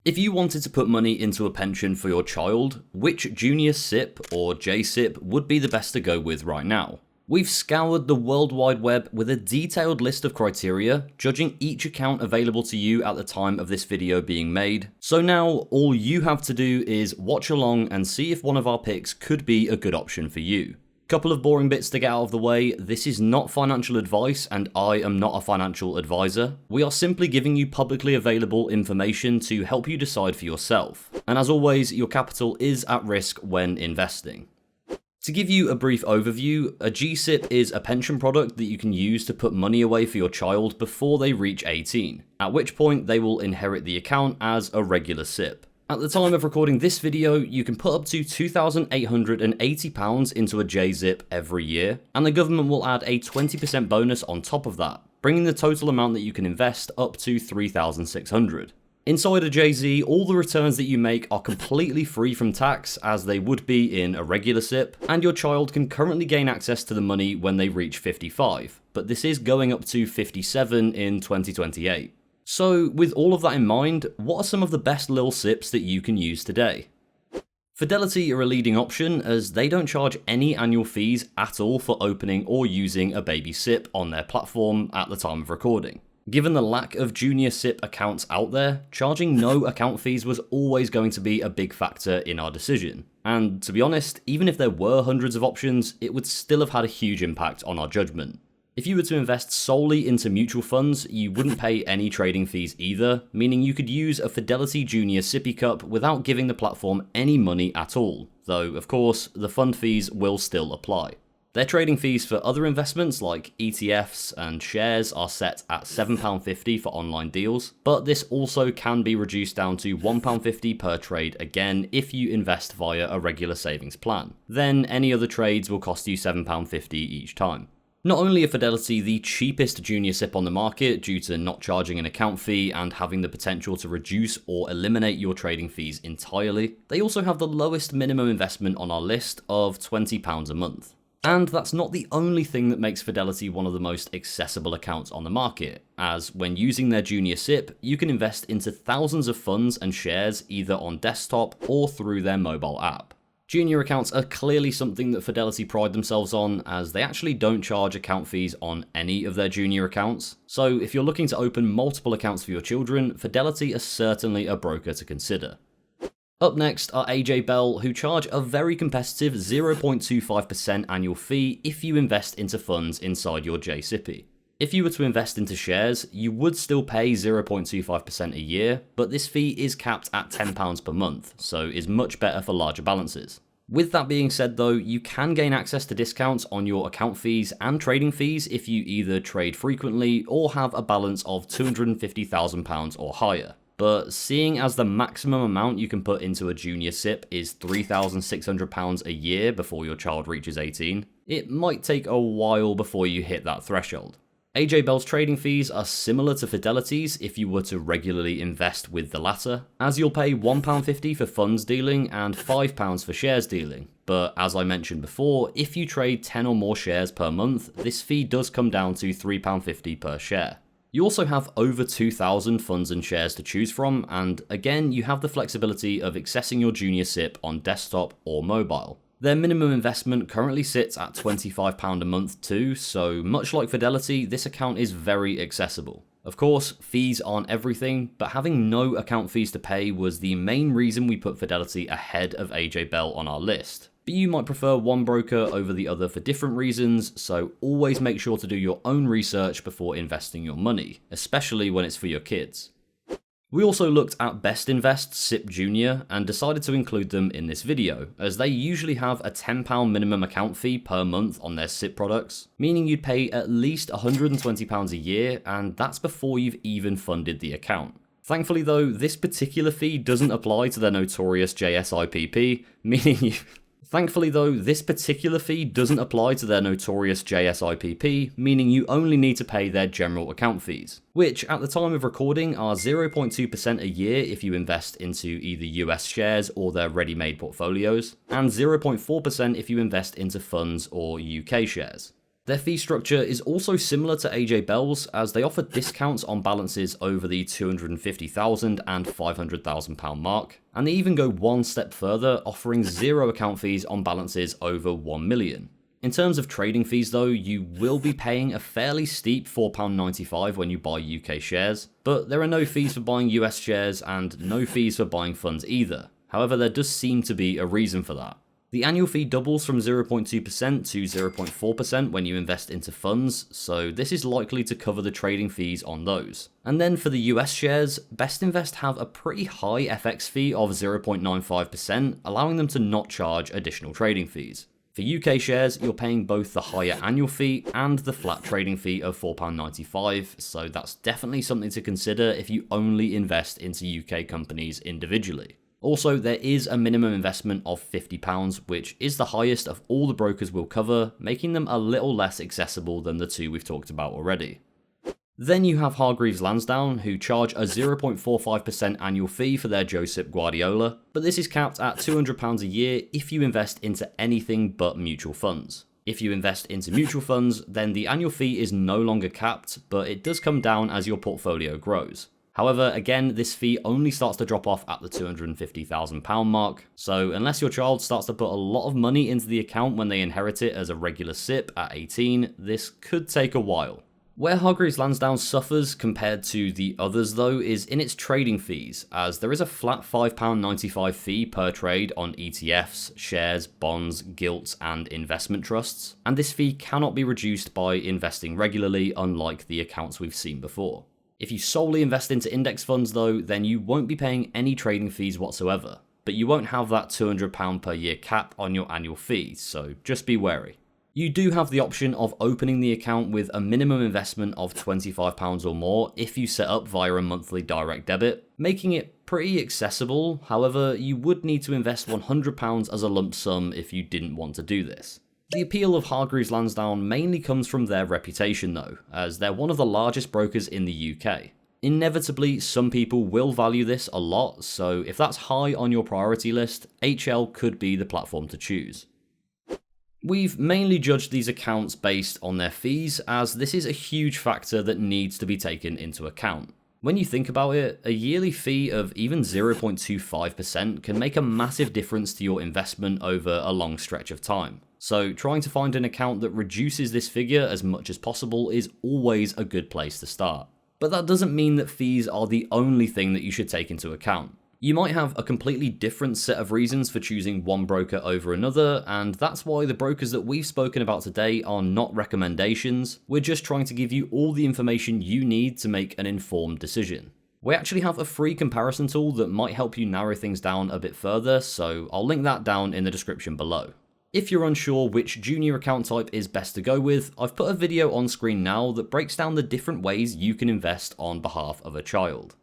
If you wanted to put money into a pension for your child, which Junior SIPP or JSIPP would be the best to go with right now? We've scoured the World Wide Web with a detailed list of criteria, judging each account available to you at the time of this video being made. So now all you have to do is watch along and see if one of our picks could be a good option for you. Couple of boring bits to get out of the way. This is not financial advice and I am not a financial advisor. We are simply giving you publicly available information to help you decide for yourself. And as always, your capital is at risk when investing. To give you a brief overview, a JSIPP is a pension product that you can use to put money away for your child before they reach 18, at which point they will inherit the account as a regular SIPP. At the time of recording this video, you can put up to £2,880 into a JSIPP every year, and the government will add a 20% bonus on top of that, bringing the total amount that you can invest up to £3,600. Inside a JZ, all the returns that you make are completely free from tax, as they would be in a regular SIPP, and your child can currently gain access to the money when they reach 55, but this is going up to 57 in 2028. So, with all of that in mind, what are some of the best lil SIPPs that you can use today? Fidelity are a leading option as they don't charge any annual fees at all for opening or using a baby SIPP on their platform at the time of recording. Given the lack of Junior SIPP accounts out there, charging no account fees was always going to be a big factor in our decision. And to be honest, even if there were hundreds of options, it would still have had a huge impact on our judgment. If you were to invest solely into mutual funds, you wouldn't pay any trading fees either, meaning you could use a Fidelity Junior Sippy Cup without giving the platform any money at all, though of course the fund fees will still apply. Their trading fees for other investments like ETFs and shares are set at £7.50 for online deals, but this also can be reduced down to £1.50 per trade again if you invest via a regular savings plan. Then any other trades will cost you £7.50 each time. Not only are Fidelity the cheapest junior SIPP on the market due to not charging an account fee and having the potential to reduce or eliminate your trading fees entirely, they also have the lowest minimum investment on our list of £20 a month. And that's not the only thing that makes Fidelity one of the most accessible accounts on the market, as when using their Junior SIPP, you can invest into thousands of funds and shares either on desktop or through their mobile app. Junior accounts are clearly something that Fidelity pride themselves on, as they actually don't charge account fees on any of their junior accounts. So if you're looking to open multiple accounts for your children, Fidelity are certainly a broker to consider. Up next are AJ Bell, who charge a very competitive 0.25% annual fee if you invest into funds inside your JSIPP. If you were to invest into shares, you would still pay 0.25% a year, but this fee is capped at £10 per month, so is much better for larger balances. With that being said though, you can gain access to discounts on your account fees and trading fees if you either trade frequently or have a balance of £250,000 or higher. But seeing as the maximum amount you can put into a junior SIPP is £3,600 a year before your child reaches 18, it might take a while before you hit that threshold. AJ Bell's trading fees are similar to Fidelity's if you were to regularly invest with the latter, as you'll pay £1.50 for funds dealing and £5 for shares dealing. But as I mentioned before, if you trade 10 or more shares per month, this fee does come down to £3.50 per share. You also have over 2,000 funds and shares to choose from, and again, you have the flexibility of accessing your junior SIPP on desktop or mobile. Their minimum investment currently sits at £25 a month too, so much like Fidelity, this account is very accessible. Of course, fees aren't everything, but having no account fees to pay was the main reason we put Fidelity ahead of AJ Bell on our list. But you might prefer one broker over the other for different reasons, so always make sure to do your own research before investing your money, especially when it's for your kids. We also looked at BestInvest SIPP Junior and decided to include them in this video, as they usually have a £10 minimum account fee per month on their SIPP products, meaning you'd pay at least £120 a year, and that's before you've even funded the account. Thankfully though, this particular fee doesn't apply to their notorious JSIPP, meaning you only need to pay their general account fees, which at the time of recording are 0.2% a year if you invest into either US shares or their ready-made portfolios, and 0.4% if you invest into funds or UK shares. Their fee structure is also similar to AJ Bell's, as they offer discounts on balances over the £250,000 and £500,000 mark, and they even go one step further, offering zero account fees on balances over £1 million. In terms of trading fees though, you will be paying a fairly steep £4.95 when you buy UK shares, but there are no fees for buying US shares and no fees for buying funds either. However, there does seem to be a reason for that. The annual fee doubles from 0.2% to 0.4% when you invest into funds, so this is likely to cover the trading fees on those. And then for the US shares, BestInvest have a pretty high FX fee of 0.95%, allowing them to not charge additional trading fees. For UK shares, you're paying both the higher annual fee and the flat trading fee of £4.95, so that's definitely something to consider if you only invest into UK companies individually. Also, there is a minimum investment of £50, which is the highest of all the brokers will cover, making them a little less accessible than the two we've talked about already. Then you have Hargreaves Lansdown, who charge a 0.45% annual fee for their JSIPP Guardiola, but this is capped at £200 a year if you invest into anything but mutual funds. If you invest into mutual funds, then the annual fee is no longer capped, but it does come down as your portfolio grows. However, again, this fee only starts to drop off at the £250,000 mark, so unless your child starts to put a lot of money into the account when they inherit it as a regular SIPP at 18, this could take a while. Where Hargreaves Lansdown suffers compared to the others though is in its trading fees, as there is a flat £5.95 fee per trade on ETFs, shares, bonds, gilts and investment trusts, and this fee cannot be reduced by investing regularly, unlike the accounts we've seen before. If you solely invest into index funds though, then you won't be paying any trading fees whatsoever, but you won't have that £200 per year cap on your annual fee, so just be wary. You do have the option of opening the account with a minimum investment of £25 or more if you set up via a monthly direct debit, making it pretty accessible. However, you would need to invest £100 as a lump sum if you didn't want to do this. The appeal of Hargreaves Lansdown mainly comes from their reputation though, as they're one of the largest brokers in the UK. Inevitably, some people will value this a lot, so if that's high on your priority list, HL could be the platform to choose. We've mainly judged these accounts based on their fees, as this is a huge factor that needs to be taken into account. When you think about it, a yearly fee of even 0.25% can make a massive difference to your investment over a long stretch of time. So trying to find an account that reduces this figure as much as possible is always a good place to start. But that doesn't mean that fees are the only thing that you should take into account. You might have a completely different set of reasons for choosing one broker over another, and that's why the brokers that we've spoken about today are not recommendations. We're just trying to give you all the information you need to make an informed decision. We actually have a free comparison tool that might help you narrow things down a bit further, so I'll link that down in the description below. If you're unsure which junior account type is best to go with, I've put a video on screen now that breaks down the different ways you can invest on behalf of a child.